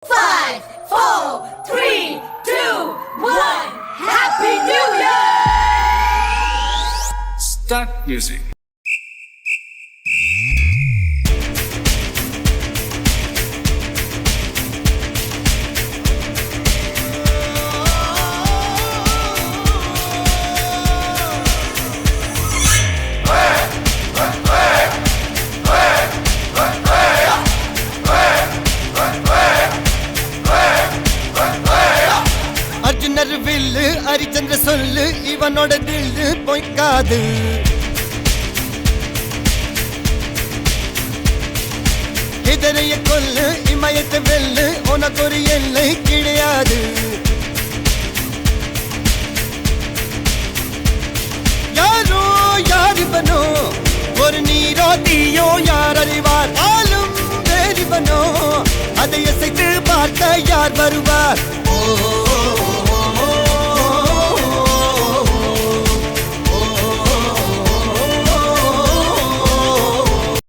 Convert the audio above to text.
5, 4, 3, 2, 1. Happy New Year! Start music. அர்ஜுனர் வில்லு ஹரிச்சந்திர சொல்லு இவனோட தில்லு பொய்க்காது. இதனைய கொல்லு இமயத்தை வெல்லு உனக்கு ஒரு எல்லை கிடையாது. யாரோ யார் இவனோ ஒரு நீரோ தீயோ யார் அறிவார். ஆளும் வேறிவனோ அதை அசைத்து பார்க்க யார் வருவார்.